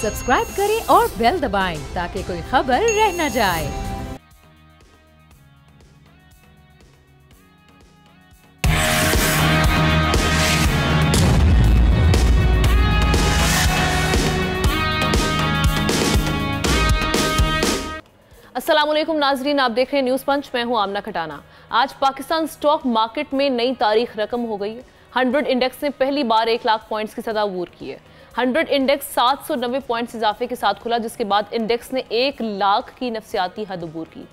Subscribe करें और bell दबाएं ताकि कोई खबर रह न जाए। अस्सलामुअलैकुम नाजरीन, आप देख रहे हैं न्यूज़ पंच। मैं हूं आमना खटाना। आज पाकिस्तान स्टॉक मार्केट में नई तारीख रकम हो गई है। 100 इंडेक्स ने पहली बार 1 लाख पॉइंट्स की सतह अबूर की है। 100 इंडेक्स 790 पॉइंट्स इजाफे के साथ खुला, जिसके बाद इंडेक्स ने 1 लाख की नफसियाती हद अबूर की।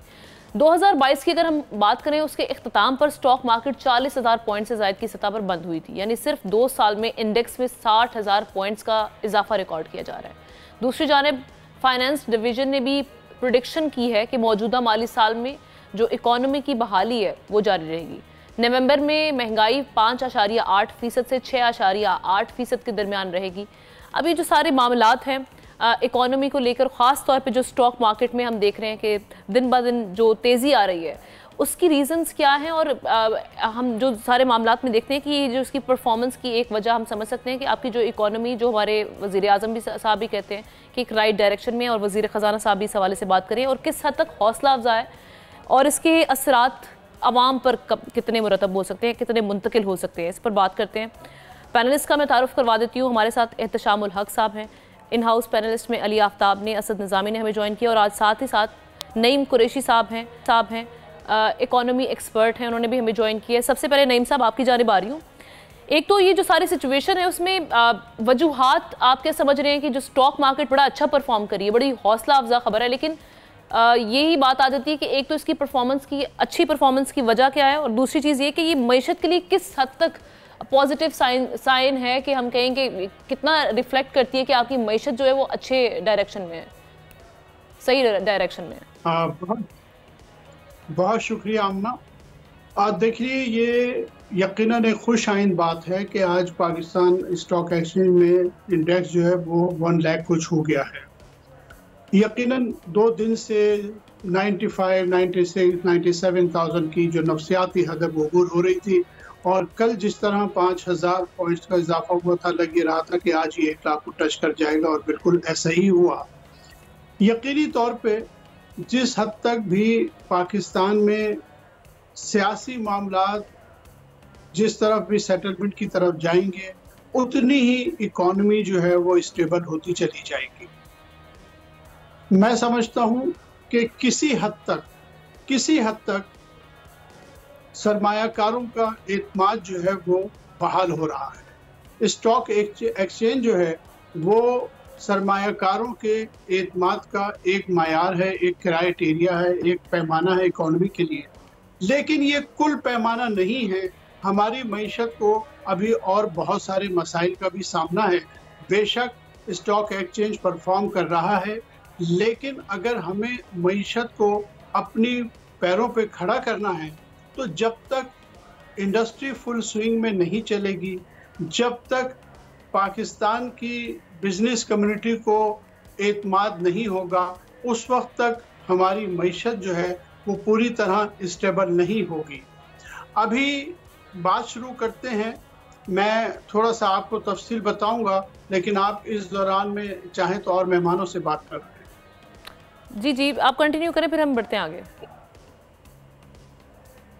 2022 की अगर हम बात करें, उसके इख्तिताम पर स्टॉक मार्केट 40,000 पॉइंट से ज़ायद की सतह पर बंद हुई थी। यानी सिर्फ 2 साल में इंडेक्स में 60,000 पॉइंट्स का इजाफा रिकॉर्ड किया जा रहा है। दूसरी जानिब फाइनेंस डिवीजन ने भी प्रेडिक्शन की है कि मौजूदा माली साल में जो इकोनॉमी की बहाली है वो जारी रहेगी। नवंबर में महंगाई 5.8% से 6.8% के दरमियान रहेगी। अभी जो सारे मामलात हैं इकोनॉमी को लेकर, ख़ास तौर पे जो स्टॉक मार्केट में हम देख रहे हैं कि दिन ब दिन जो तेज़ी आ रही है, उसकी रीज़न्स क्या हैं, और हम जो सारे मामलात में देखते हैं कि जो उसकी परफॉर्मेंस की एक वजह हम समझ सकते हैं कि आपकी जो इकोनॉमी, जो हमारे वज़ीर आज़म भी साहब भी कहते हैं कि एक राइट डायरेक्शन में, और वज़ीर ख़जाना साहब भी इस हवाले से बात करें, और किस हद तक हौसला अफजा है और इसके असरात आवाम पर कितने मुरतब हो सकते हैं, कितने मुंतकिल हो सकते हैं, इस पर बात करते हैं। पैनलिस्ट का मैं तारुफ करवा देती हूँ। हमारे साथ एहतशामुल हक साहब हैं, इन हाउस पैनलिस्ट में अली आफ्ताब ने, असद निज़ामी ने हमें ज्वाइन किया, और आज साथ ही साथ नईम कुरैशी साहब हैं इकोनॉमी एक्सपर्ट हैं, उन्होंने भी हमें ज्वाइन किया है। सबसे पहले नईम साहब, आपकी जानिब आ रही हूँ। एक तो ये जो सारी सिचुएशन है उसमें वजूहात आप क्या समझ रहे हैं कि जो स्टॉक मार्केट बड़ा अच्छा परफॉर्म करी है, बड़ी हौसला अफजा खबर है, लेकिन यही बात आ जाती है कि एक तो इसकी परफॉर्मेंस की, अच्छी परफॉर्मेंस की वजह क्या है, और दूसरी चीज़ ये कि ये मईशत के लिए किस हद तक पॉजिटिव साइन है कि हम कहें कि कितना रिफ्लेक्ट करती है कि आपकी मईशत जो है वो अच्छे डायरेक्शन में है, सही डायरेक्शन में है। बहुत शुक्रिया आमना। आज देखिए, ये यकीनन एक खुश आइन बात है कि आज पाकिस्तान स्टॉक एक्सचेंज में इंडेक्स जो है वो 1 लाख को छू गया है। यकीनन 2 दिन से 95, 96, 97,000 की जो नफसियाती हद अबूर हो रही थी, और कल जिस तरह 5,000 पॉइंट्स का इजाफा हुआ था, लग ही रहा था कि आज ये 1 लाख को टच कर जाएगा, और बिल्कुल ऐसा ही हुआ। यकीनी तौर पे जिस हद तक भी पाकिस्तान में सियासी मामलात जिस तरफ भी सेटलमेंट की तरफ जाएंगे, उतनी ही इकोनॉमी जो है वो स्टेबल होती चली जाएगी। मैं समझता हूं कि किसी हद तक सरमायाकारों का एतमाद जो है वो बहाल हो रहा है। स्टॉक एक्सचेंज जो है वो सरमायाकारों के एतमाद का एक मायार है, एक क्राइटेरिया है, एक पैमाना है इकोनॉमी के लिए, लेकिन ये कुल पैमाना नहीं है। हमारी मईशत को अभी और बहुत सारे मसाइल का भी सामना है। बेशक स्टॉक एक्सचेंज परफॉर्म कर रहा है, लेकिन अगर हमें मईशत को अपनी पैरों पे खड़ा करना है, तो जब तक इंडस्ट्री फुल स्विंग में नहीं चलेगी, जब तक पाकिस्तान की बिजनेस कम्युनिटी को एतमाद नहीं होगा, उस वक्त तक हमारी मईशत जो है वो पूरी तरह स्टेबल नहीं होगी। अभी बात शुरू करते हैं। मैं थोड़ा सा आपको तफसील बताऊंगा, लेकिन आप इस दौरान में चाहें तो और मेहमानों से बात कर रहे हैं। जी, आप कंटिन्यू करें, फिर हम बढ़ते हैं आगे।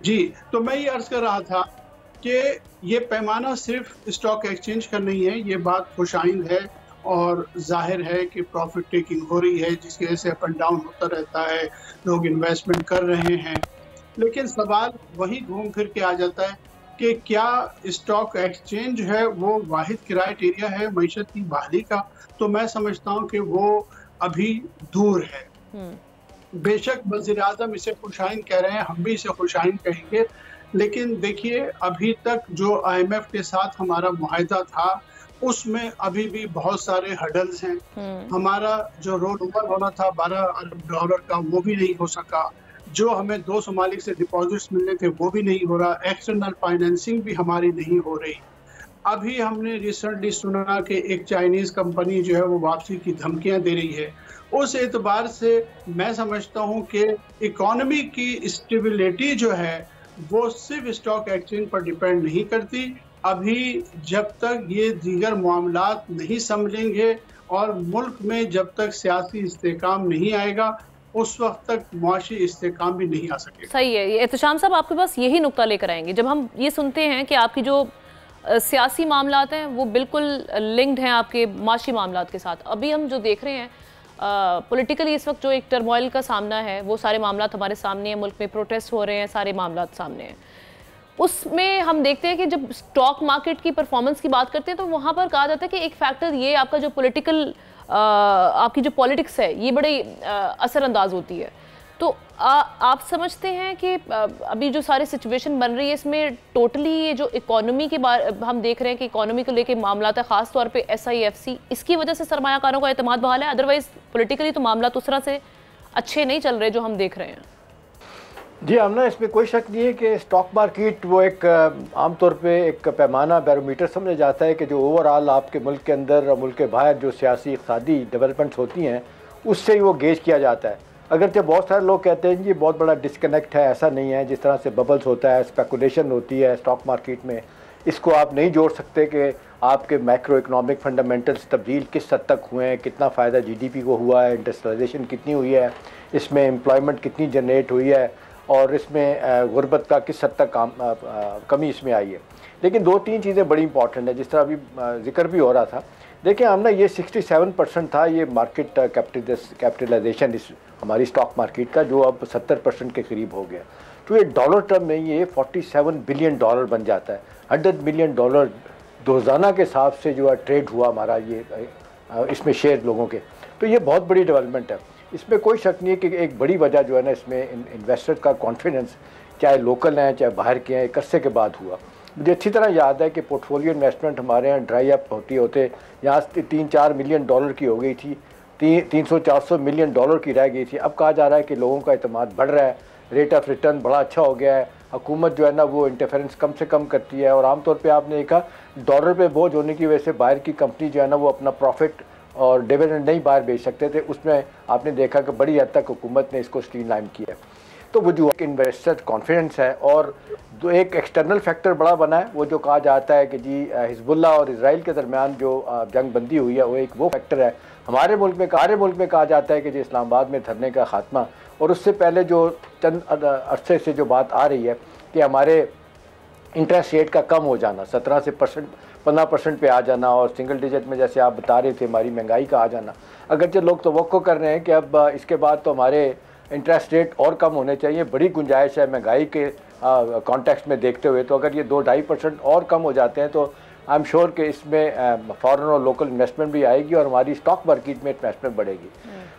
जी, तो मैं ये अर्ज कर रहा था कि ये पैमाना सिर्फ स्टॉक एक्सचेंज का नहीं है। ये बात खुशाइंद है और जाहिर है कि प्रॉफिट टेकिंग हो रही है, जिसकी वजह से अप एंड डाउन होता रहता है, लोग इन्वेस्टमेंट कर रहे हैं। लेकिन सवाल वही घूम फिर के आ जाता है कि क्या स्टॉक एक्सचेंज है वो वाहिद क्राइटेरिया है मईशत की बहाली का? तो मैं समझता हूँ कि वो अभी दूर है। बेशक वज़ीर आज़म इसे खुशाइन कह रहे हैं, हम भी इसे खुशाइन कहेंगे, लेकिन देखिए अभी तक जो IMF के साथ हमारा मुआहिदा था, उसमें अभी भी बहुत सारे हडल्स हैं। हमारा जो रोल ओवर होना था $12 अरब का, वो भी नहीं हो सका। जो हमें 2 ममालिक से डिपॉजिट्स मिलने थे वो भी नहीं हो रहा। एक्सटर्नल फाइनेंसिंग भी हमारी नहीं हो रही। अभी हमने रिसेंटली सुना कि एक चाइनीज़ कंपनी जो है वो वापसी की धमकियां दे रही है। उस एतबार से मैं समझता हूं कि इकोनॉमी की स्टेबिलिटी जो है वो सिर्फ स्टॉक एक्सचेंज पर डिपेंड नहीं करती, अभी जब तक ये दीगर मामलात नहीं समझेंगे और मुल्क में जब तक सियासी इस्तेकाम नहीं आएगा उस वक्त तक मुआशी इस्तेकाम भी नहीं आ सकेगा। सही है। एहतशाम साहब आपके पास यही नुक्ता लेकर आएंगे। जब हम ये सुनते हैं कि आपकी जो सियासी मामलात हैं वो बिल्कुल लिंक्ड हैं आपके माशी मामलात के साथ, अभी हम जो देख रहे हैं पॉलिटिकली इस वक्त जो एक टर्मोइल का सामना है वो सारे मामलात हमारे सामने हैं, मुल्क में प्रोटेस्ट हो रहे हैं, सारे मामलात सामने हैं। उसमें हम देखते हैं कि जब स्टॉक मार्केट की परफॉर्मेंस की बात करते हैं तो वहाँ पर कहा जाता है कि एक फैक्टर ये आपका जो पॉलिटिकल आपकी जो पॉलिटिक्स है ये बड़ी असरअंदाज होती है। तो आप समझते हैं कि अभी जो सारी सिचुएशन बन रही है इसमें टोटली ये जो इकोनॉमी के बारे हम देख रहे हैं कि इकोनॉमी को लेके मामला है, ख़ास तौर पे SIFC, इसकी वजह से सरमायाकारों का एतमाद बहाल है, अदरवाइज पॉलिटिकली तो मामला उस तरह से अच्छे नहीं चल रहे जो हम देख रहे हैं। जी आमना, इसमें कोई शक नहीं है कि स्टॉक मार्केट वो एक आमतौर पे एक पैमाना बैरोमीटर समझा जाता है कि जो ओवरऑल आपके मुल्क के अंदर और मुल्क के बाहर जो सियासी इक़्तिसादी डेवलपमेंट्स होती हैं उससे ही वो गेज किया जाता है। अगरचे बहुत सारे लोग कहते हैं ये बहुत बड़ा डिस्कनेक्ट है, ऐसा नहीं है। जिस तरह से बबल्स होता है, स्पेकुलेशन होती है स्टॉक मार्केट में, इसको आप नहीं जोड़ सकते कि आपके मैक्रो इकनॉमिक फंडामेंटल्स तब्दील किस हद तक हुए हैं, कितना फ़ायदा GDP को हुआ है, इंडस्ट्रियलाइजेशन कितनी हुई है, इसमें एम्प्लॉयमेंट कितनी जनरेट हुई है और इसमें गुर्बत का किस हद तक कमी इसमें आई है। लेकिन दो तीन चीज़ें बड़ी इंपॉर्टेंट है, जिस तरह अभी जिक्र भी हो रहा था। देखिए हमने ये 67% था ये मार्केट कैपिटलाइजेशन इस हमारी स्टॉक मार्केट का, जो अब 70% के करीब हो गया। तो ये डॉलर टर्म में ये $47 बिलियन बन जाता है। $100 मिलियन रोज़ाना के हिसाब से जो है ट्रेड हुआ हमारा ये इसमें शेयर लोगों के। तो ये बहुत बड़ी डेवलपमेंट है, इसमें कोई शक नहीं है कि एक बड़ी वजह जो है ना इसमें इन्वेस्टर का कॉन्फिडेंस, चाहे लोकल हैं चाहे बाहर के हैं, एक अरसे के बाद हुआ। मुझे अच्छी तरह याद है कि पोर्टफोलियो इन्वेस्टमेंट हमारे यहाँ ड्राई अप होते यहाँ $3-4 मिलियन की हो गई थी, 300-400 मिलियन की रह गई थी। अब कहा जा रहा है कि लोगों का एतमाद बढ़ रहा है, रेट ऑफ रिटर्न बड़ा अच्छा हो गया है, हुकूमत जो है ना वो इंटरफेरेंस कम से कम करती है। और आमतौर पे आपने देखा डॉलर पे बोझ होने की वजह से बाहर की कंपनी जो है ना वो अपना प्रॉफिट और डिविडेंड नहीं बाहर बेच सकते थे, उसमें आपने देखा कि बड़ी हद तक हुकूमत ने इसको स्ट्रीमलाइन किया। तो वो जो इन्वेस्टर कॉन्फिडेंस है और जो एक एक्सटर्नल फैक्टर बड़ा बना है, वो जो कहा जाता है कि जी हिजबुल्लाह और इजराइल के दरमियान जो जंग बंदी हुई है वो एक वो फैक्टर है। हमारे मुल्क में कहा जाता है कि जी इस्लामाबाद में धरने का खात्मा, और उससे पहले जो चंद अरसे से जो बात आ रही है कि हमारे इंटरेस्ट रेट का कम हो जाना, 17 से 15% पे आ जाना, और सिंगल डिजिट में जैसे आप बता रहे थे हमारी महंगाई का आ जाना। अगरचे लोग तवक्को कर रहे हैं कि अब इसके बाद तो हमारे इंटरेस्ट रेट और कम होने चाहिए, बड़ी गुंजाइश है महंगाई के कॉन्टेक्स्ट में देखते हुए। तो अगर ये 2-2.5% और कम हो जाते हैं तो आई एम श्योर कि इसमें फॉरेन और लोकल इन्वेस्टमेंट भी आएगी और हमारी स्टॉक मार्केट में इन्वेस्टमेंट बढ़ेगी।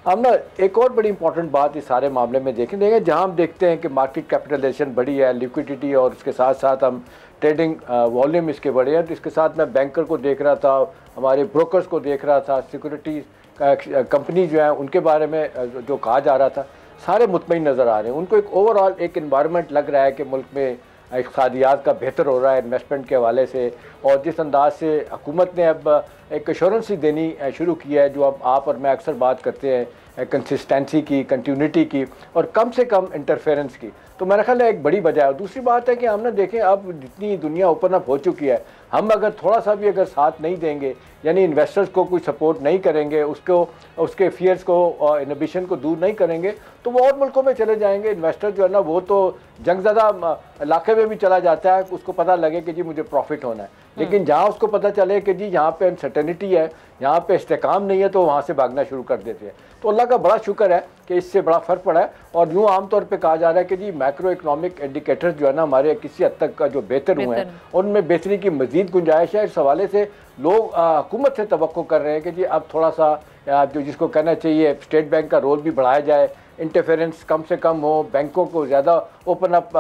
हम ना एक और बड़ी इंपॉर्टेंट बात इस सारे मामले में देखेंगे, जहाँ हम देखते हैं कि मार्केट कैपिटलाइजेशन बढ़ी है, लिक्विडिटी, और इसके साथ साथ हम ट्रेडिंग वॉल्यूम इसके बढ़े हैं। तो इसके साथ मैं बैंकर को देख रहा था, हमारे ब्रोकर्स को देख रहा था, सिक्योरिटी कंपनी जो है उनके बारे में जो कहा जा रहा था, सारे मुतमईन नज़र आ रहे हैं। उनको एक ओवरऑल एक इन्वायरमेंट लग रहा है कि मुल्क में इक़्तिसादियात का बेहतर हो रहा है इन्वेस्टमेंट के हवाले से। और जिस अंदाज से हुकूमत ने अब एक एश्योरेंस ही देनी शुरू की है, जो अब आप और मैं अक्सर बात करते हैं कंसिस्टेंसी की, कंटिन्यूटी की, और कम से कम इंटरफेरेंस की, तो मेरा ख्याल है एक बड़ी वजह है। दूसरी बात है कि हमने देखें अब जितनी दुनिया ओपन अप हो चुकी है, हम अगर थोड़ा सा भी अगर साथ नहीं देंगे, यानी इन्वेस्टर्स को कोई सपोर्ट नहीं करेंगे, उसके फियर्स को और इनहिबिशन को दूर नहीं करेंगे, तो वो और मुल्कों में चले जाएंगे। इन्वेस्टर जो है ना वो तो जंगज़दा इलाके में भी चला जाता है, उसको पता लगे कि जी मुझे प्रॉफिट होना है। लेकिन जहाँ उसको पता चले कि जी यहाँ पे अनसर्टेनिटी है, यहाँ पे इस्तेकाम नहीं है, तो वहाँ से भागना शुरू कर देते हैं। तो अल्लाह का बड़ा शुक्र है कि इससे बड़ा फ़र्क पड़ा है। और यूँ आमतौर पे कहा जा रहा है कि जी मैक्रो इकनॉमिक इंडिकेटर्स जो है ना हमारे किसी हद तक का जो बेहतर हुए हैं, उनमें बेहतरी की मज़ीद गुंजाइश है। इस हवाले से लोग हुकूमत से तवक्को कर रहे हैं कि जी अब थोड़ा सा जो जिसको कहना चाहिए स्टेट बैंक का रोल भी बढ़ाया जाए, इंटरफेरेंस कम से कम हो, बैंकों को ज़्यादा ओपन अप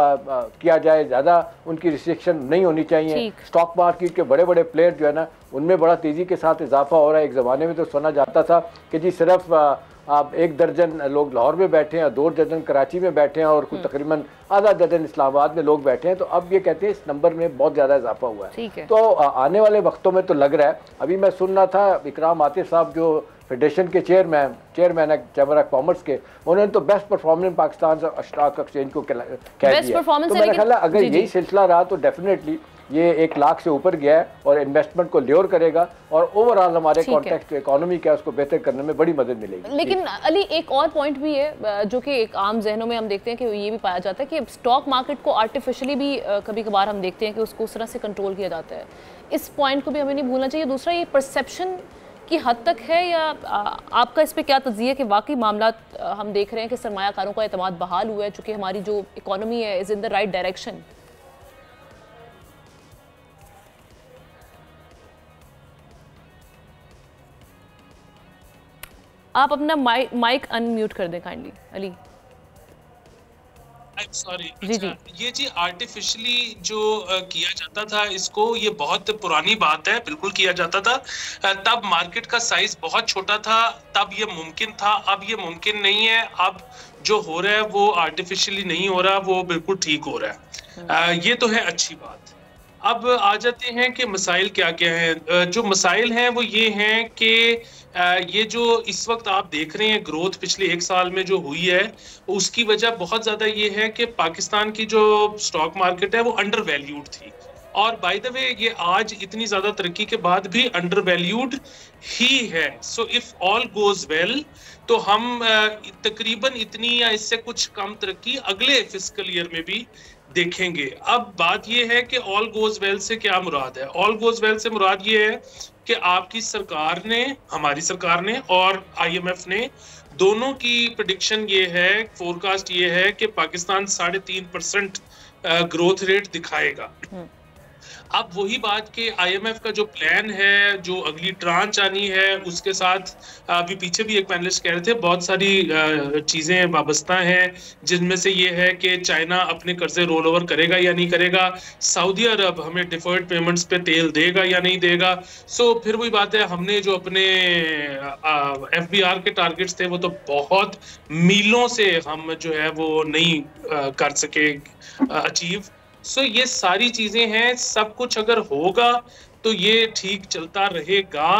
किया जाए, ज़्यादा उनकी रिस्ट्रिक्शन नहीं होनी चाहिए। स्टॉक मार्केट के बड़े बड़े प्लेयर जो है ना उनमें बड़ा तेज़ी के साथ इजाफा हो रहा है। एक ज़माने में तो सुना जाता था कि जी सिर्फ आप 1 दर्जन लोग लाहौर में बैठे हैं, 2 दर्जन कराची में बैठे हैं, और कुछ तकरीबन आधा दर्जन इस्लामाबाद में लोग बैठे हैं। तो अब ये कहते हैं इस नंबर में बहुत ज़्यादा इजाफा हुआ है। तो आने वाले वक्तों में तो लग रहा है, अभी मैं सुन रहा था इकराम आतिफ साहब जो फेडरेशन के चेयरमैन है चैम्बर ऑफ कॉमर्स के, उन्होंने तो best performance Pakistan stock exchange को कह दिया। तो मेरा ख्याल है अगर यही सिलसिला रहा तो डेफिनेटली ये 1 लाख से ऊपर गया है और इन्वेस्टमेंट को ल्योर करेगा और ओवरऑल हमारे कॉन्टेक्स्ट इकोनॉमी का उसको बेहतर करने में बड़ी मदद मिलेगी। लेकिन अली एक और पॉइंट भी है जो कि एक आम जहनों में हम देखते हैं कि ये भी पाया जाता है कि स्टॉक मार्केट को आर्टिफिशियली भी कभी कभार हम देखते हैं कि उसको उस तरह से कंट्रोल किया जाता है। इस पॉइंट को भी हमें नहीं भूलना चाहिए। दूसरा, ये परसेप्शन की हद तक है या आपका इस पे क्या तज़िया है कि वाकई मामला हम देख रहे हैं कि सरमायाकारों का एतमाद बहाल हुआ है, चूँकि हमारी जो इकोनॉमी है is in the right direction? आप अपना माइक अनम्यूट कर दें काइंडली अली। सॉरी। जी जी। ये जी आर्टिफिशियली जो किया जाता था, इसको ये बहुत पुरानी बात है, बिल्कुल किया जाता था। तब मार्केट का साइज बहुत छोटा था, तब ये मुमकिन था। अब ये मुमकिन नहीं है। अब जो हो रहा है वो आर्टिफिशियली नहीं हो रहा, वो बिल्कुल ठीक हो रहा है। ये तो है अच्छी बात। अब आ जाते हैं कि मसाइल क्या क्या हैं। जो मसाइल हैं वो ये हैं कि ये जो इस वक्त आप देख रहे हैं ग्रोथ पिछले 1 साल में जो हुई है, उसकी वजह बहुत ज़्यादा ये है कि पाकिस्तान की जो स्टॉक मार्केट है वो अंडर वैल्यूड थी। और बाय द वे ये आज इतनी ज़्यादा तरक्की के बाद भी अंडर वैल्यूड ही है। So if all goes well तो हम तकरीबन इतनी या इससे कुछ कम तरक्की अगले फिस्कल ईयर में भी देखेंगे। अब बात यह है कि ऑल गोज वेल से क्या मुराद है। ऑल गोज वेल से मुराद ये है कि आपकी सरकार ने, हमारी सरकार ने और IMF ने, दोनों की प्रेडिक्शन ये है, फोरकास्ट ये है कि पाकिस्तान 3.5% ग्रोथ रेट दिखाएगा। अब वही बात कि IMF का जो प्लान है, जो अगली ट्रांच आनी है, उसके साथ अभी पीछे भी एक पैनलिस्ट कह रहे थे बहुत सारी चीज़ें वाबस्ता हैं, जिनमें से ये है कि चाइना अपने कर्जे रोल ओवर करेगा या नहीं करेगा, सऊदी अरब हमें डिफर्ड पेमेंट्स पे तेल देगा या नहीं देगा। सो फिर वही बात है, हमने जो अपने FBR के टारगेट्स थे वो तो बहुत मीलों से हम जो है वो नहीं कर सके अचीव। सो ये सारी चीजें हैं। सब कुछ अगर होगा तो ये ठीक चलता रहेगा।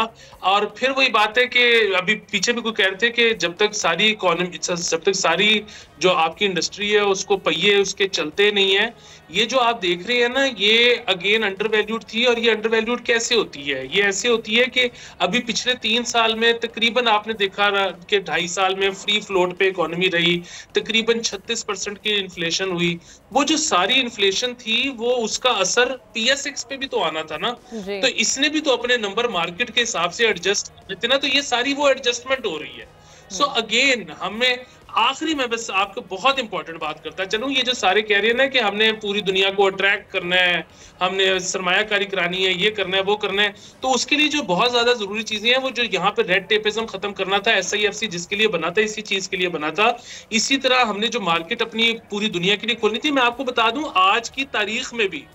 और फिर वही बात है कि अभी पीछे भी कोई कह रहे थे कि जब तक सारी इकोनॉमी, जब तक सारी जो आपकी इंडस्ट्री है उसको पहिए उसके चलते नहीं है, ये जो आप देख रहे हैं ना, ये अगेन अंडर वैल्यूड थी। और ये अंडर वैल्यूड कैसे होती है? ये ऐसे होती है कि अभी पिछले 3 साल में तकरीबन आपने देखा कि 2.5 साल में फ्री फ्लोट पे इकोनॉमी रही, तकरीबन 36% की इन्फ्लेशन हुई। वो जो सारी इन्फ्लेशन थी वो उसका असर PSX पे भी तो आना था ना, तो इसने भी तो अपने नंबर मार्केट के हिसाब से एडजस्ट करते ना, तो ये सारी वो एडजस्टमेंट हो रही है। सो अगेन हमें आखिरी में बस आपको बहुत इंपॉर्टेंट बात करता चलूं, ये जो सारे कह रहे हैं ना कि हमने पूरी दुनिया को अट्रैक्ट करना है, हमने सरमायाकारी करानी है, ये करना है, वो करना है, तो उसके लिए जो बहुत ज्यादा जरूरी चीजें हैं वो जो यहाँ पे रेड टेपिज्म खत्म करना था, SIFC जिसके लिए बना था, इसी चीज के लिए बना था। इसी तरह हमने जो मार्केट अपनी पूरी दुनिया के लिए खोलनी थी। मैं आपको बता दूं आज की तारीख में भी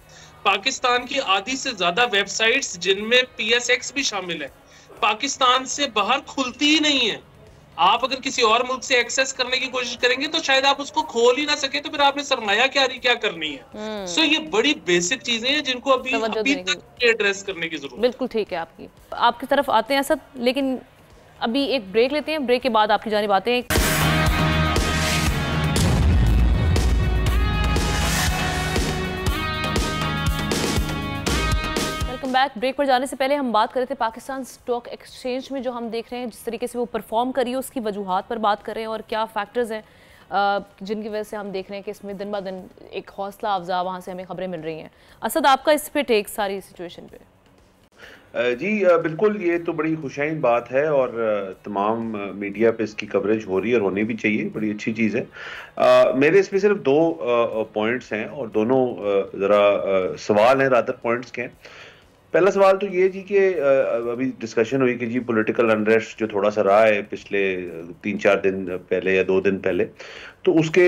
पाकिस्तान की आधी से ज्यादा वेबसाइट्स जिनमें PSX भी शामिल है, पाकिस्तान से बाहर खुलती ही नहीं है। आप अगर किसी और मुल्क से एक्सेस करने की कोशिश करेंगे तो शायद आप उसको खोल ही ना सके, तो फिर आपने सरमाया क्या करनी है। सो ये बड़ी बेसिक चीजें हैं जिनको अभी तक एड्रेस करने की जरूरत। बिल्कुल ठीक है। आपकी तरफ आते हैं असद, लेकिन अभी एक ब्रेक लेते हैं। ब्रेक के बाद आपकी जानिब आते हैं। बैक। ब्रेक पर जाने से पहले हम बात कर रहे थे पाकिस्तान स्टॉक एक्सचेंज में जो हम देख रहे हैं जिस तरीके से वो परफॉर्म कर रही है, उसकी वजूहात पर बात कर रहे हैं और क्या फैक्टर्स हैं जिनकी वजह से हम देख रहे हैं कि इसमें दिन ब दिन एक हौसला अफजा वहाँ से हमें खबरें मिल रही हैं। असद, आपका इस पे टेक सारी सिचुएशन पे? जी बिल्कुल, ये तो बड़ी खुशाइन बात है और तमाम मीडिया पे इसकी कवरेज हो रही है और होनी भी चाहिए, बड़ी अच्छी चीज़ है। मेरे इसमें सिर्फ 2 पॉइंट्स हैं और दोनों ज़रा सवाल हैं, रादर पॉइंट्स के हैं। पहला सवाल तो ये जी कि अभी डिस्कशन हुई कि जी पॉलिटिकल अनरेस्ट जो थोड़ा सा रहा है पिछले 3-4 दिन पहले या 2 दिन पहले, तो उसके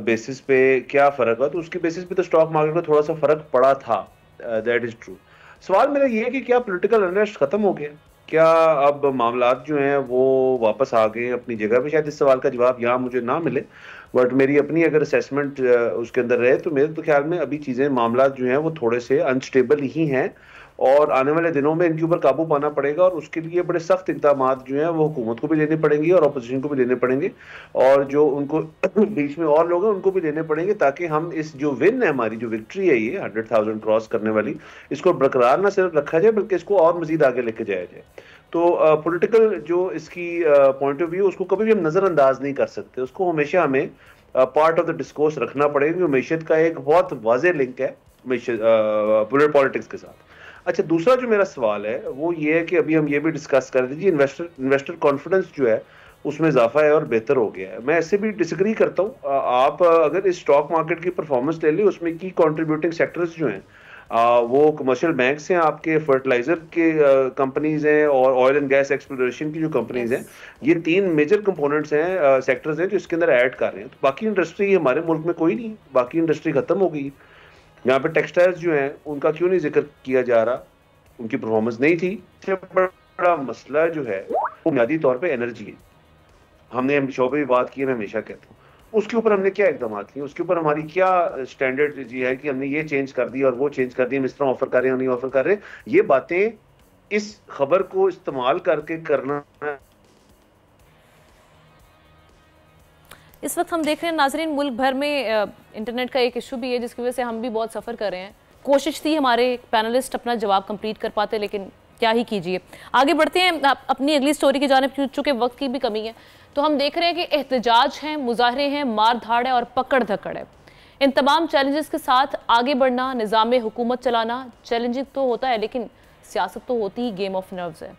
बेसिस पे क्या फ़र्क हुआ? तो उसके बेसिस पे तो स्टॉक मार्केट को थोड़ा सा फ़र्क पड़ा था, दैट इज़ ट्रू। सवाल मेरा ये है कि क्या पॉलिटिकल अनरेस्ट ख़त्म हो गया? क्या अब मामलात जो हैं वो वापस आ गए अपनी जगह पे? शायद इस सवाल का जवाब यहाँ मुझे ना मिले, बट मेरी अपनी अगर असेसमेंट उसके अंदर रहे तो मेरे तो ख्याल में अभी चीज़ें, मामलात जो हैं वो थोड़े से अनस्टेबल ही हैं और आने वाले दिनों में इनके ऊपर काबू पाना पड़ेगा और उसके लिए बड़े सख्त इक़दाम जो हैं वो हुकूमत को भी लेने पड़ेंगे और अपोजिशन को भी लेने पड़ेंगे और जो उनको बीच में और लोग हैं उनको भी लेने पड़ेंगे, ताकि हम इस जो विन है, हमारी जो विक्ट्री है ये 100,000 क्रॉस करने वाली, इसको बरकरार ना सिर्फ रखा जाए बल्कि इसको और मजीद आगे लेके जाया जाए। तो पॉलिटिकल जो इसकी पॉइंट ऑफ व्यू उसको कभी भी हम नजरअंदाज नहीं कर सकते, उसको हमेशा हमें पार्ट ऑफ द डिस्कोर्स रखना पड़ेगा। मैशत का एक बहुत वाज़ेह लिंक है पॉलिटिक्स के साथ। अच्छा, दूसरा जो मेरा सवाल है वो ये है कि अभी हम ये भी डिस्कस कर दीजिए, इन्वेस्टर कॉन्फिडेंस जो है उसमें इजाफा है और बेहतर हो गया है। मैं ऐसे भी डिसएग्री करता हूँ। आप अगर इस स्टॉक मार्केट की परफॉर्मेंस ले लें, उसमें की कंट्रीब्यूटिंग सेक्टर्स जो हैं वो कमर्शियल बैंक्स हैं, आपके फर्टिलाइजर के कंपनीज हैं और ऑयल एंड गैस एक्सप्लोरेशन की जो कंपनीज हैं, ये 3 मेजर कंपोनेंट्स हैं, सेक्टर्स हैं जो इसके अंदर ऐड कर रहे हैं। तो बाकी इंडस्ट्री हमारे मुल्क में कोई नहीं, बाकी इंडस्ट्री खत्म हो गई। यहाँ पे टेक्सटाइल्स जो हैं उनका क्यों नहीं जिक्र किया जा रहा, उनकी परफॉर्मेंस नहीं थी। बड़ा मसला जो है वो बुनियादी तौर पे एनर्जी है। हमने शो पे भी बात की है, मैं हमेशा कहता हूँ उसके ऊपर हमने क्या इकदाम किए, उसके ऊपर हमारी क्या स्टैंडर्ड जी है कि हमने ये चेंज कर दी और वो चेंज कर दी, हम इस तरह ऑफर कर रहे हैं नहीं ऑफर कर रहे। ये बातें इस खबर को इस्तेमाल करके करना। इस वक्त हम देख रहे हैं नाजरीन, मुल्क भर में इंटरनेट का एक इशू भी है जिसकी वजह से हम भी बहुत सफ़र कर रहे हैं। कोशिश थी हमारे पैनलिस्ट अपना जवाब कंप्लीट कर पाते, लेकिन क्या ही कीजिए। आगे बढ़ते हैं अपनी अगली स्टोरी की जानिब, चूँकि वक्त की भी कमी है। तो हम देख रहे हैं कि एहतजाज हैं, मुजाहरे हैं, मार धाड़ है और पकड़ धकड़ है। इन तमाम चैलेंजेस के साथ आगे बढ़ना, निज़ाम हुकूमत चलाना चैलेंजिंग तो होता है, लेकिन सियासत तो होती ही गेम ऑफ नर्व्स है।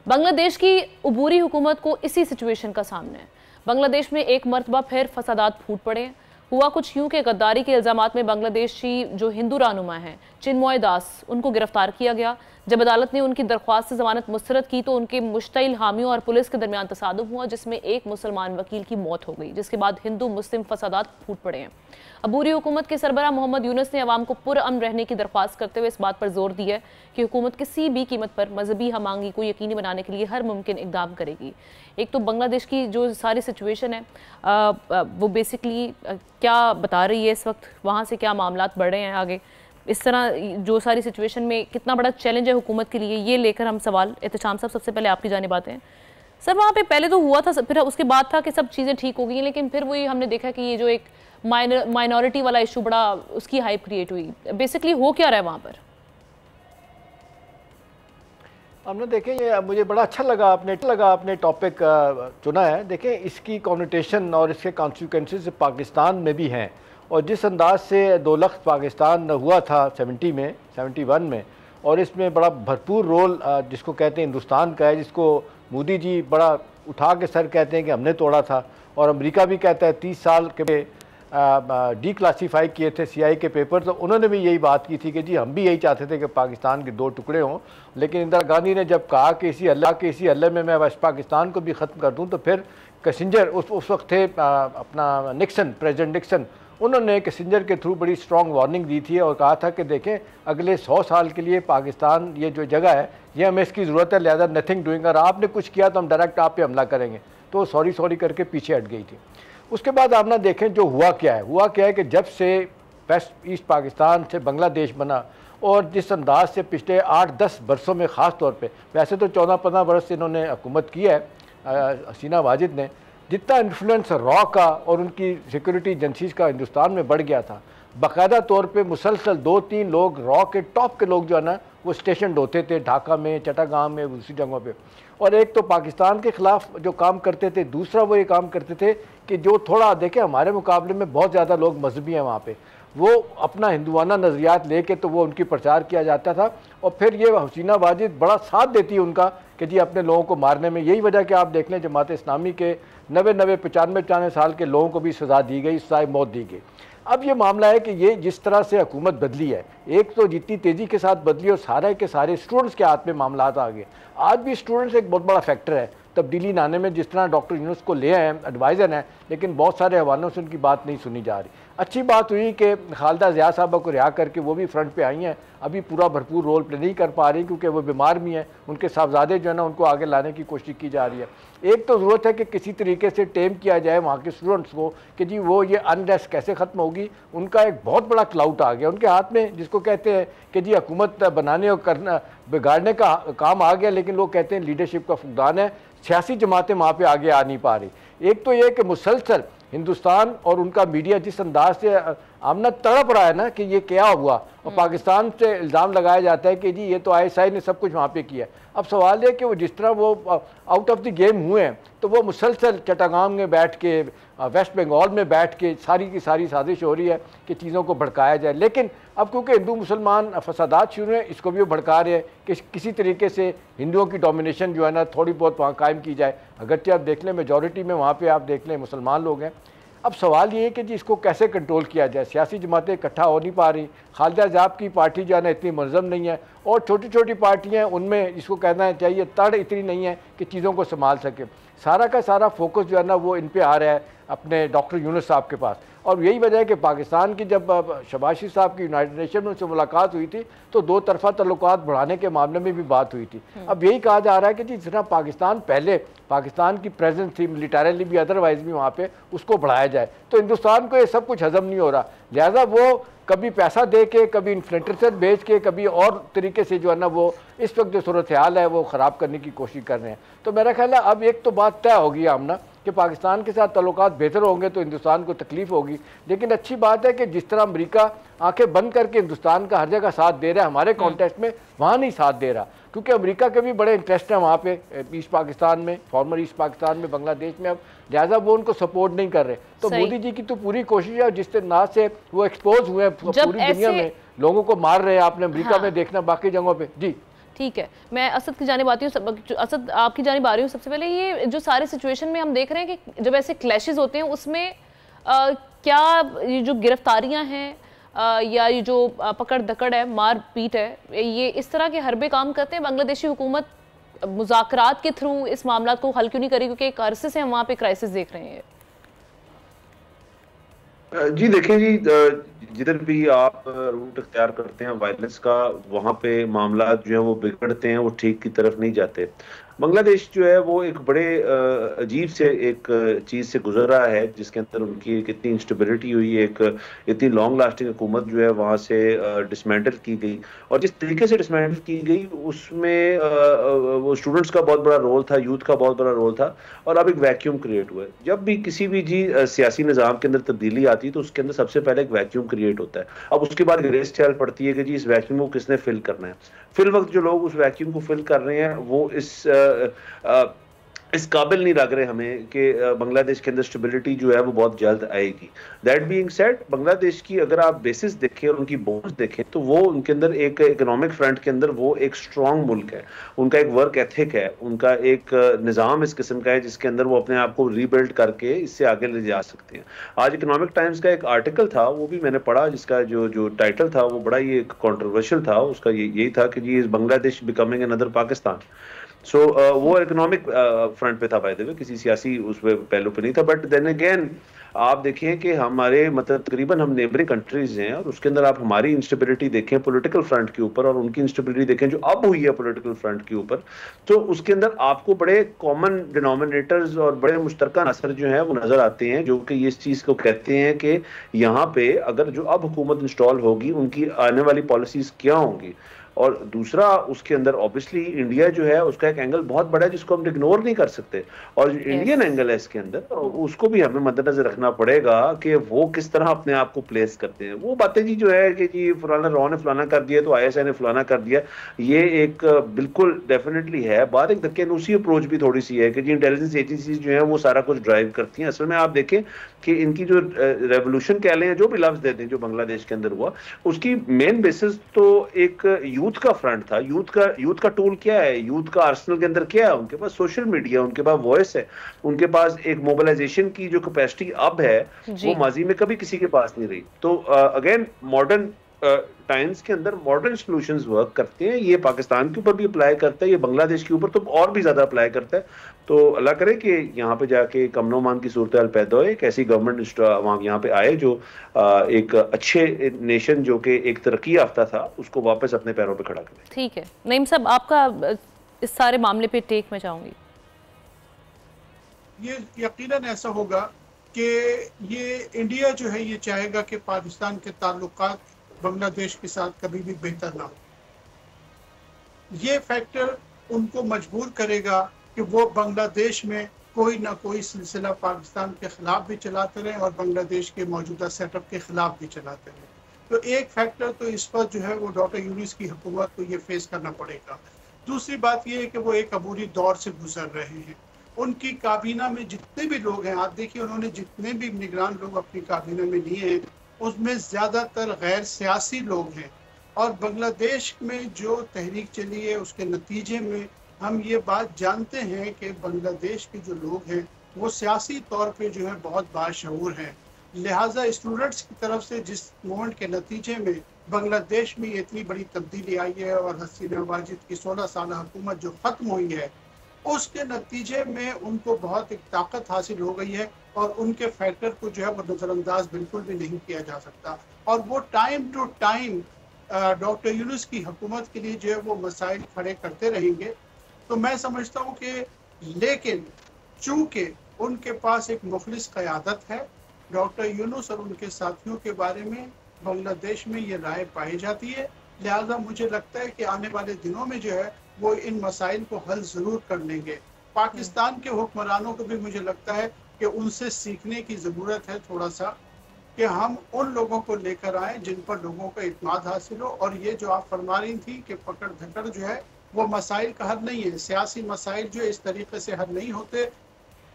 बांग्लादेश की उबूरी हुकूमत को इसी सिचुएशन का सामना है। बांग्लादेश में एक मरतबा फिर फसादात फूट पड़े हैं। हुआ कुछ यूं कि गद्दारी के इल्ज़ामात में बांग्लादेशी जो हिंदू रहनुमा हैं चिन्मय दास, उनको गिरफ्तार किया गया। जब अदालत ने उनकी दरख्वास्त से जमानत मुस्तरद की तो उनके मुश्तइल हामियों और पुलिस के दरमियान तसादुम हुआ, जिसमें एक मुसलमान वकील की मौत हो गई, जिसके बाद हिंदू मुस्लिम फसादात फूट पड़े हैं। अबूरी हुकूमत के सरबराह मोहम्मद यूनुस ने अवाम को पुरअमन रहने की दरख्वास्त करते हुए इस बात पर जोर दिया है कि हुकूमत किसी भी कीमत पर मजहबी हमआहंगी को यकीनी बनाने के लिए हर मुमकिन इकदाम करेगी। एक तो बांग्लादेश की जो सारी सिचुएशन है वो बेसिकली क्या बता रही है, इस वक्त वहाँ से क्या मामलात बढ़ रहे हैं आगे, इस तरह जो सारी सिचुएशन में कितना बड़ा चैलेंज है हुकूमत के लिए, ये लेकर हम सवाल एहतशाम साहब सबसे पहले आपकी जानिब आते हैं। सर, वहाँ पे पहले तो हुआ था, फिर उसके बाद था कि सब चीज़ें ठीक हो गई, लेकिन फिर वही हमने देखा कि ये जो एक माइनॉरिटी वाला इशू बड़ा उसकी हाइप क्रिएट हुई। बेसिकली हो क्या रहा है वहाँ पर? हमने देखें, ये मुझे बड़ा अच्छा लगा आपने टॉपिक चुना है। देखें, इसकी कॉन्नोटेशन और इसके कॉन्सिक्वेंसेस पाकिस्तान में भी हैं, और जिस अंदाज से 2 लख्त पाकिस्तान हुआ था 71 में, और इसमें बड़ा भरपूर रोल जिसको कहते हैं हिंदुस्तान का है, जिसको मोदी जी बड़ा उठा के सर कहते हैं कि हमने तोड़ा था, और अमेरिका भी कहता है 30 साल के डी क्लासीफाई किए थे सीआई के पेपर, तो उन्होंने भी यही बात की थी कि जी हम भी यही चाहते थे कि पाकिस्तान के 2 टुकड़े हों। लेकिन इंदिरा गांधी ने जब कहा कि इसी हल्ले में मैं बस पाकिस्तान को भी ख़त्म कर दूं, तो फिर किसिंजर उस वक्त थे अपना निक्सन, प्रेसिडेंट निक्सन, उन्होंने किसिंजर के थ्रू बड़ी स्ट्रॉन्ग वार्निंग दी थी और कहा था कि देखें अगले 100 साल के लिए पाकिस्तान ये जो जगह है ये हमें इसकी ज़रूरत है, लिहाजा नथिंग डूइंग, और आपने कुछ किया तो हम डायरेक्ट आप पे हमला करेंगे। तो सॉरी करके पीछे हट गई थी। उसके बाद आपने देखें जो हुआ क्या है कि जब से वेस्ट ईस्ट पाकिस्तान से बांग्लादेश बना, और जिस अंदाज से पिछले 8-10 बरसों में ख़ास तौर पे, वैसे तो 14-15 बरस से इन्होंने हुकूमत की है हसीना वाजिद ने, जितना इन्फ्लुएंस रॉ का और उनकी सिक्योरिटी एजेंसीज का हिंदुस्तान में बढ़ गया था, बाकायदा तौर पे मुसलसल 2-3 लोग रॉ के टॉप के लोग जो है ना वो स्टेशन होते थे ढाका में, चट्टागांव में, दूसरी जगहों पे। और एक तो पाकिस्तान के ख़िलाफ़ जो काम करते थे, दूसरा वो ये काम करते थे कि जो थोड़ा देखें हमारे मुकाबले में बहुत ज़्यादा लोग मजहबी हैं वहाँ पे, वो अपना हिंदुआना नज़रियात लेके तो वो उनकी प्रचार किया जाता था, और फिर ये हसीना वाजिद बड़ा साथ देती है उनका कि जी अपने लोगों को मारने में। यही वजह कि आप देख लें जमात इस्लामी के 95 साल के लोगों को भी सज़ा दी गई, सज़ाए मौत दी गई। अब ये मामला है कि ये जिस तरह से हुकूमत बदली है, एक तो जितनी तेज़ी के साथ बदली और सारे के सारे स्टूडेंट्स के हाथ में मामला आ गए। आज भी स्टूडेंट्स एक बहुत बड़ा फैक्टर है। तब्दीली लाने में, जिस तरह डॉक्टर यूनुस को ले आए एडवाइज़र हैं, लेकिन बहुत सारे हवालों से उनकी बात नहीं सुनी जा रही। अच्छी बात हुई कि खालिदा ज़िया साहबा को रिहा करके वो भी फ्रंट पे आई हैं, अभी पूरा भरपूर रोल प्ले नहीं कर पा रही क्योंकि वो बीमार भी हैं, उनके साहबजादे जो है ना उनको आगे लाने की कोशिश की जा रही है। एक तो ज़रूरत है कि किसी तरीके से टेम किया जाए वहाँ के स्टूडेंट्स को कि जी वो ये अनरेस्ट कैसे ख़त्म होगी। उनका एक बहुत बड़ा क्लाउट आ गया उनके हाथ में, जिसको कहते हैं कि जी हुकूमत बनाने और करना बिगाड़ने का काम आ गया, लेकिन लोग कहते हैं लीडरशिप का फुकदान है। सियासी जमातें वहाँ पर आगे आ नहीं पा रही। एक तो ये कि मुसलसल हिंदुस्तान और उनका मीडिया जिस अंदाज से आमना तड़प रहा है ना कि ये क्या हुआ, और पाकिस्तान से इल्ज़ाम लगाया जाता है कि जी ये तो ISI ने सब कुछ वहाँ पे किया। अब सवाल है कि वो जिस तरह वो आउट ऑफ द गेम हुए हैं, तो वो मुसलसल चट्टागांव में बैठ के, वेस्ट बंगाल में बैठ के सारी की सारी साजिश हो रही है कि चीज़ों को भड़काया जाए। लेकिन अब क्योंकि हिंदू मुसलमान फसादात शुरू हैं, इसको भी वो भड़का रहे हैं कि किसी तरीके से हिंदुओं की डोमिनेशन जो है ना थोड़ी बहुत वहाँ कायम की जाए। अगरचे आप देख लें मेजॉरिटी में वहाँ पे आप देख लें मुसलमान लोग हैं। अब सवाल ये है कि जी इसको कैसे कंट्रोल किया जाए। सियासी जमातें इकट्ठा हो नहीं पा रही, खालिदा ज़िया की पार्टी जो है ना इतनी मुनज़्ज़म नहीं है, और छोटी छोटी पार्टियाँ उनमें इसको कहना चाहिए तड़ इतनी नहीं है कि चीज़ों को संभाल सके। सारा का सारा फोकस जो है ना वो इन पे आ रहा है अपने डॉक्टर यूनुस साहब के पास। और यही वजह है कि पाकिस्तान की जब शहबाज शरीफ साहब की यूनाइटेड नेशन में उनसे मुलाकात हुई थी तो दो तरफा तल्लुकात बढ़ाने के मामले में भी बात हुई थी। अब यही कहा जा रहा है कि जिस तरह पाकिस्तान पहले पाकिस्तान की प्रेजेंस थी मिलिटरीली भी अदरवाइज भी वहाँ पे, उसको बढ़ाया जाए। तो हिंदुस्तान को ये सब कुछ हजम नहीं हो रहा, लिहाजा वो कभी पैसा दे के, कभी इन्फ्लेटर बेच के, कभी और तरीके से जो है ना वो इस वक्त जो सूरत हाल है वो ख़राब करने की कोशिश कर रहे हैं। तो मेरा ख्याल है अब एक तो बात तय होगी आमना कि पाकिस्तान के साथ तल्लुकात बेहतर होंगे तो हिंदुस्तान को तकलीफ होगी। लेकिन अच्छी बात है कि जिस तरह अमेरिका आंखें बंद करके हिंदुस्तान का हर जगह साथ दे रहा है, हमारे कॉन्टेक्स्ट में वहाँ नहीं साथ दे रहा, क्योंकि अमेरिका के भी बड़े इंटरेस्ट हैं वहाँ पे ईस्ट पाकिस्तान में, फॉर्मर ईस्ट पाकिस्तान में, बांग्लादेश में। अब लिहाजा वो उनको सपोर्ट नहीं कर रहे। तो मोदी जी की तो पूरी कोशिश है, जिस तरह से वो एक्सपोज हुए हैं पूरी दुनिया में, लोगों को मार रहे हैं, आपने अमेरिका में देखना, बाकी जगहों पे। जी ठीक है, मैं असद की जानिब आती हूँ। असद आपकी जानिब आ रही हूँ। सबसे पहले ये जो सारे सिचुएशन में हम देख रहे हैं कि जब ऐसे क्लैशेस होते हैं उसमें क्या ये जो गिरफ्तारियां हैं या ये जो पकड़ दकड़ है, मार पीट है, ये इस तरह के हरबे काम करते हैं? बांग्लादेशी हुकूमत मुज़ाकरात के थ्रू इस मामला को हल क्यों नहीं करी, क्योंकि एक अरसे से हम वहाँ पे क्राइसिस देख रहे हैं? जी देखिए जी, जिधर भी आप रूट अख्तियार करते हैं वायलेंस का, वहाँ पे मामला जो है वो बिगड़ते हैं, वो ठीक की तरफ नहीं जाते। बांग्लादेश जो है वो एक बड़े अजीब से एक चीज़ से गुजर रहा है, जिसके अंदर उनकी कितनी इंस्टेबिलिटी हुई, एक इतनी लॉन्ग लास्टिंग हुकूमत जो है वहाँ से डिसमेंटल की गई, और जिस तरीके से डिसमेंटल की गई उसमें वो स्टूडेंट्स का बहुत बड़ा रोल था, यूथ का बहुत बड़ा रोल था, और अब एक वैक्यूम क्रिएट हुआ है। जब भी किसी भी सियासी निज़ाम के अंदर तब्दीली आती है तो उसके अंदर सबसे पहले एक वैक्यूम क्रिएट होता है। अब उसके बाद रेस चल पड़ती है कि जी इस वैक्यूम को किसने फिल करना है। फिल वक्त जो लोग उस वैक्यूम को फिल कर रहे हैं वो इस काबिल नहीं लग रहे हमें कि बांग्लादेश के अंदर स्टेबिलिटी जो है वो बहुत जल्द आएगी। दैट बीइंग सेड, बांग्लादेश की अगर आप बेसिस देखें और उनकी बोन्स देखें तो वो उनके अंदर एक इकोनॉमिक फ्रंट के अंदर वो एक स्ट्रॉन्ग मुल्क है, उनका एक वर्क एथिक है, उनका एक निज़ाम इस किस्म का है जिसके अंदर वो अपने आप को रीबिल्ड करके इससे आगे ले जा सकते हैं। आज इकोनॉमिक टाइम्स का एक आर्टिकल था, वो भी मैंने पढ़ा, जिसका जो टाइटल था वो बड़ा ही एक कॉन्ट्रोवर्शियल था। उसका यही था कि जी is Bangladesh becoming another Pakistan. वो इकोनॉमिक फ्रंट पे था, बाय द वे, किसी सियासी उस पहलू पे नहीं था। बट देन अगेन आप देखें कि हमारे मतलब तकरीबन हम नेबरिंग कंट्रीज हैं, और उसके अंदर आप हमारी इंस्टेबिलिटी देखें पॉलिटिकल फ्रंट के ऊपर और उनकी इंस्टेबिलिटी देखें जो अब हुई है पॉलिटिकल फ्रंट के ऊपर, तो उसके अंदर आपको बड़े कॉमन डिनोमिनेटर्स और बड़े मुश्तरका असर जो है वो नजर आते हैं, जो कि इस चीज को कहते हैं कि यहाँ पे अगर जो अब हुकूमत इंस्टॉल होगी उनकी आने वाली पॉलिसीज क्या होंगी। और दूसरा उसके अंदर ऑब्वियसली इंडिया जो है उसका एक एंगल बहुत बड़ा है जिसको हम इग्नोर नहीं कर सकते, और जो इंडियन एंगल है इसके अंदर उसको भी हमें मद्देनजर रखना पड़ेगा कि वो किस तरह अपने आप को प्लेस करते हैं। वो बातें जी जो है कि जी फलाना रॉ ने फलाना कर दिया तो ISI ने फलाना कर दिया, ये एक बिल्कुल डेफिनेटली है बात, एक दक्कनूसी अप्रोच भी थोड़ी सी है कि जी इंटेलिजेंस एजेंसीज जो है वो सारा कुछ ड्राइव करती हैं। असल में आप देखें कि इनकी जो रेवोल्यूशन कह लें, जो भी लफ्ज देते हैं जो बांग्लादेश के अंदर हुआ, उसकी मेन बेसिस तो एक यूथ का फ्रंट था। यूथ का टूल क्या है, यूथ का आर्सेनल के अंदर क्या है? उनके पास सोशल मीडिया, उनके पास वॉइस है, उनके पास एक मोबिलाइजेशन की जो कैपेसिटी अब है वो माजी में कभी किसी के पास नहीं रही। तो अगेन मॉडर्न टाइम्स के अंदर मॉडर्न सॉल्यूशंस वर्क करते हैं। ये पाकिस्तान के ऊपर भी अप्लाई करता है, ये बांग्लादेश के ऊपर तो और भी ज्यादा अप्लाई करता है। तो अल्लाह करे कि यहाँ पे जाके कमनोमान की सूरत हाल पैदा हो, एक ऐसी गवर्नमेंट वहाँ यहाँ पे आए जो एक अच्छे नेशन जो कि एक तरक्की याफ्ता था उसको वापस अपने पैरों पे खड़ा करे। ठीक है नईम साहब, आपका इस सारे मामले पे टेक मैं चाहूंगी। ये यकीनन ऐसा होगा कि ये इंडिया जो है ये चाहेगा कि पाकिस्तान के ताल्लुकात बांग्लादेश के साथ कभी भी बेहतर ना हो। ये फैक्टर उनको मजबूर करेगा कि वो बांग्लादेश में कोई ना कोई सिलसिला पाकिस्तान के खिलाफ भी चलाते रहें और बांग्लादेश के मौजूदा सेटअप के खिलाफ भी चलाते रहें। तो एक फैक्टर तो इस पर जो है वो डॉक्टर यूनुस की हुकूमत को ये फेस करना पड़ेगा। दूसरी बात ये है कि वो एक अबूरी दौर से गुजर रहे हैं। उनकी काबीना में जितने भी लोग हैं, आप देखिए उन्होंने जितने भी निगरान लोग अपनी काबीना में लिए हैं उसमें ज़्यादातर गैर सियासी लोग हैं। और बांग्लादेश में जो तहरीक चली है उसके नतीजे में हम ये बात जानते हैं कि बांग्लादेश के जो लोग हैं वो सियासी तौर पे जो है बहुत बाशऊर हैं। लिहाजा स्टूडेंट्स की तरफ से जिस मूवमेंट के नतीजे में बांग्लादेश में इतनी बड़ी तब्दीली आई है और हसीना वाजिद की 16 साल हुकूमत जो ख़त्म हुई है उसके नतीजे में उनको बहुत एक ताकत हासिल हो गई है और उनके फैक्टर को जो है वो नज़रअंदाज बिल्कुल भी नहीं किया जा सकता। और वो time to time doctor Yunus की हुकूमत के लिए जो है वो मसाइल खड़े करते रहेंगे। तो मैं समझता हूँ कि लेकिन चूँकि उनके पास एक मुखलिस क़यादत है, डॉक्टर यूनुस और उनके साथियों के बारे में बांग्लादेश में ये राय पाई जाती है, लिहाजा मुझे लगता है कि आने वाले दिनों में जो है वो इन मसाइल को हल ज़रूर कर लेंगे। पाकिस्तान के हुक्मरानों को भी मुझे लगता है कि उनसे सीखने की ज़रूरत है थोड़ा सा, कि हम उन लोगों को लेकर आए जिन पर लोगों का इत्मीनान हासिल हो। और ये जो आप फरमा रही थी कि पकड़ धकड़ जो है वो मसाइल का हल नहीं है। सियासी मसाइल जो इस तरीके से हल नहीं होते,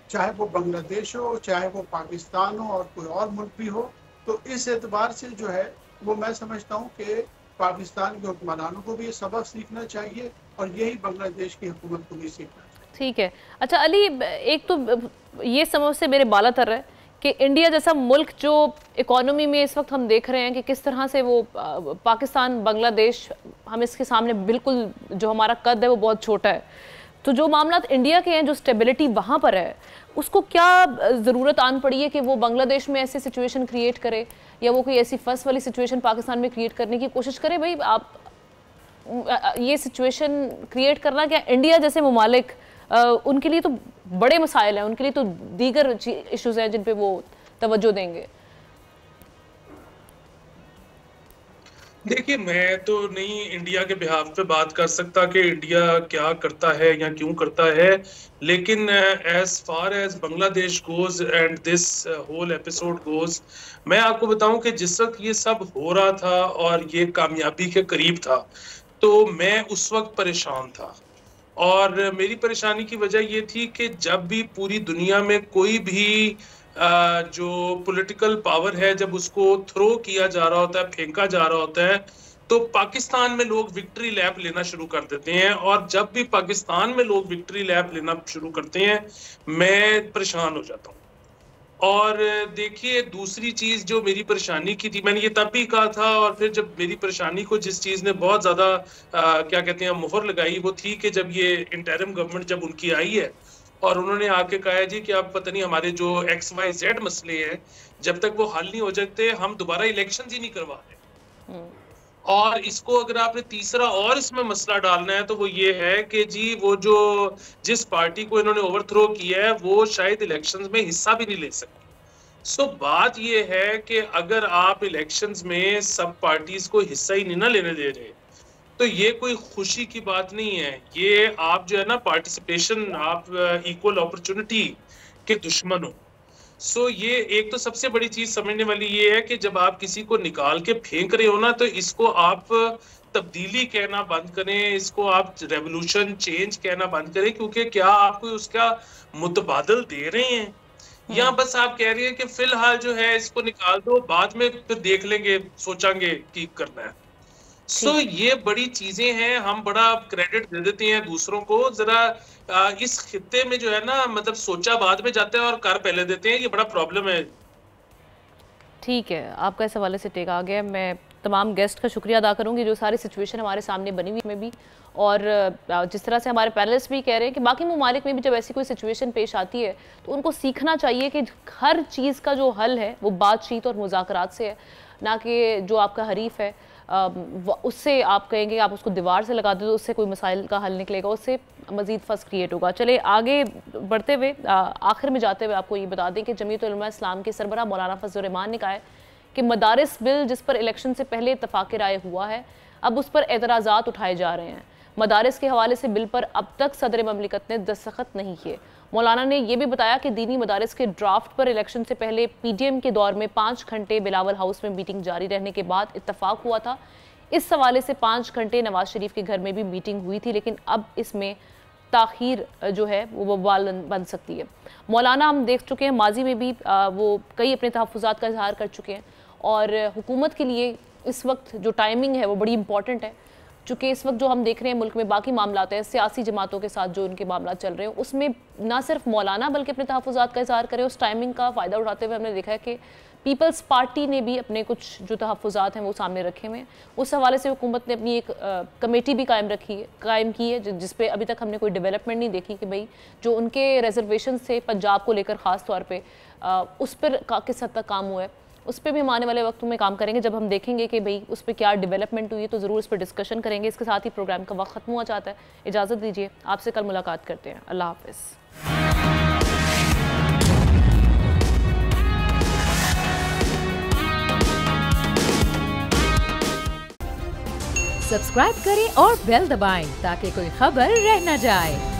चाहे वो बांग्लादेश हो, चाहे वो पाकिस्तान हो और कोई और मुल्क भी हो। तो इस एतबार से जो है वो मैं समझता हूँ कि पाकिस्तान के हुक्मरानों को भी ये सबक सीखना चाहिए और यही बांग्लादेश की हुकूमत को भी सीखना चाहिए। ठीक है। अच्छा अली, एक तो ये समझ से मेरे बाला तर है कि इंडिया जैसा मुल्क जो इकोनॉमी में इस वक्त हम देख रहे हैं कि किस तरह से वो पाकिस्तान, बांग्लादेश, हम इसके सामने बिल्कुल जो हमारा कद है वो बहुत छोटा है। तो जो मामला इंडिया के हैं, जो स्टेबिलिटी वहाँ पर है, उसको क्या ज़रूरत आन पड़ी है कि वो बांग्लादेश में ऐसी सिचुएशन क्रिएट करे या वो कोई ऐसी फर्स्ट वाली सिचुएशन पाकिस्तान में क्रिएट करने की कोशिश करे? भाई आप ये सिचुएशन क्रिएट करना क्या इंडिया जैसे ममालिक उनके लिए तो बड़े मसाइल हैं, उनके लिए तो दीगर इश्यूज हैं जिन पे वो तवज्जो देंगे। देखिए, मैं तो नहीं इंडिया के बिहाफ पे बात कर सकता कि इंडिया क्या करता है या क्यों करता है, लेकिन as far as Bangladesh goes and this whole episode goes, मैं आपको बताऊं कि जिस वक्त ये सब हो रहा था और ये कामयाबी के करीब था तो मैं उस वक्त परेशान था। और मेरी परेशानी की वजह ये थी कि जब भी पूरी दुनिया में कोई भी जो पॉलिटिकल पावर है जब उसको थ्रो किया जा रहा होता है, फेंका जा रहा होता है, तो पाकिस्तान में लोग विक्ट्री लैप लेना शुरू कर देते हैं। और जब भी पाकिस्तान में लोग विक्ट्री लैप लेना शुरू करते हैं मैं परेशान हो जाता हूँ। और देखिए, दूसरी चीज जो मेरी परेशानी की थी, मैंने ये तब भी कहा था, और फिर जब मेरी परेशानी को जिस चीज ने बहुत ज्यादा क्या कहते हैं मोहर लगाई, वो थी कि जब ये इंटरिम गवर्नमेंट जब उनकी आई है और उन्होंने आके कहा है जी कि आप पता नहीं हमारे जो XYZ मसले हैं जब तक वो हल नहीं हो जाते हम दोबारा इलेक्शन ही नहीं करवा रहे। और इसको अगर आपने तीसरा और इसमें मसला डालना है तो वो ये है कि जी वो जो जिस पार्टी को इन्होंने ओवरथ्रो किया है वो शायद इलेक्शंस में हिस्सा भी नहीं ले सकती। सो बात ये है कि अगर आप इलेक्शंस में सब पार्टीज को हिस्सा ही नहीं ना लेने दे रहे तो ये कोई खुशी की बात नहीं है। ये आप जो है ना पार्टिसिपेशन, आप इक्वल अपॉर्चुनिटी के दुश्मन हो। सो ये एक तो सबसे बड़ी चीज समझने वाली ये है कि जब आप किसी को निकाल के फेंक रहे हो ना तो इसको आप तब्दीली कहना बंद करें, इसको आप रेवोल्यूशन चेंज कहना बंद करें, क्योंकि क्या आपको उसका मुतबादल दे रहे हैं या बस आप कह रहे हैं कि फिलहाल जो है इसको निकाल दो, बाद में फिर देख लेंगे, सोचेंगे कि करना है। सो ये बड़ी चीजें हैं, हम बड़ा क्रेडिट दे देते हैं दूसरों को। जरा इस खित्ते में जो है ना मतलब सोचा बाद में जाता है और कर पहले देते हैं, ये बड़ा प्रॉब्लम है। ठीक है, आपका इस हवाले से टेक आ गया। मैं तमाम गेस्ट का शुक्रिया अदा करूंगी जो सारी सिचुएशन हमारे सामने बनी हुई में भी, और जिस तरह से हमारे पैनलिस्ट भी कह रहे हैं कि बाकी ममालिक में भी जब ऐसी कोई सिचुएशन पेश आती है तो उनको सीखना चाहिए कि हर चीज़ का जो हल है वो बातचीत और मुज़ाकरात से है, ना कि जो आपका हरीफ है उससे आप कहेंगे आप उसको दीवार से लगा दो तो उससे कोई मसाइल का हल निकलेगा, उससे मज़ीद फस क्रिएट होगा। चले आगे बढ़ते हुए आखिर में जाते हुए आपको ये बता दें कि जमीयत उलमा इस्लाम के सरबराह मौलाना फजल रहमान ने कहा है कि मदारिस बिल जिस पर इलेक्शन से पहले इत्तफाक राय हुआ है अब उस पर एतराज़ात उठाए जा रहे हैं। मदारिस के हवाले से बिल पर अब तक सदर ममलिकत ने दस्तखत नहीं किए। मौलाना ने यह भी बताया कि दीनी मदारिस के ड्राफ्ट पर इलेक्शन से पहले पीडीएम के दौर में 5 घंटे बिलावल हाउस में मीटिंग जारी रहने के बाद इत्तफाक हुआ था। इस हवाले से 5 घंटे नवाज शरीफ के घर में भी मीटिंग हुई थी, लेकिन अब इसमें ताखीर जो है वो बवाल बन सकती है। मौलाना हम देख चुके हैं माजी में भी वो कई अपने तहफ़्फ़ुज़ात का इजहार कर चुके हैं और हुकूमत के लिए इस वक्त जो टाइमिंग है वो बड़ी इंपॉर्टेंट है, चूँकि इस वक्त जो हम देख रहे हैं मुल्क में बाकी मामलात हैं, सियासी जमातों के साथ जो उनके मामला चल रहे हैं उसमें ना सिर्फ मौलाना बल्कि अपने तहफ़्फ़ुज़ात का इजहार करें। उस टाइमिंग का फ़ायदा उठाते हुए हमने देखा है कि पीपल्स पार्टी ने भी अपने कुछ जो तहफ़्फ़ुज़ात हैं वो सामने रखे हुए हैं। उस हवाले से हुकूमत ने अपनी एक कमेटी भी कायम की है जिस पे अभी तक हमने कोई डेवलपमेंट नहीं देखी कि भाई जो उनके रिजर्वेशन से पंजाब को लेकर ख़ास तौर पर उस पर किस हद तक काम हुआ है, उस पर भी हम आने वाले वक्तों में काम करेंगे। जब हम देखेंगे कि भाई उस पर क्या डेवलपमेंट हुई है तो ज़रूर इस पर डिस्कशन करेंगे। इसके साथ ही प्रोग्राम का वक्त ख़त्म हुआ चाहता है, इजाज़त दीजिए, आपसे कल मुलाकात करते हैं। अल्लाह हाफ़िज़। सब्सक्राइब करें और बेल दबाएं ताकि कोई खबर रह न जाए।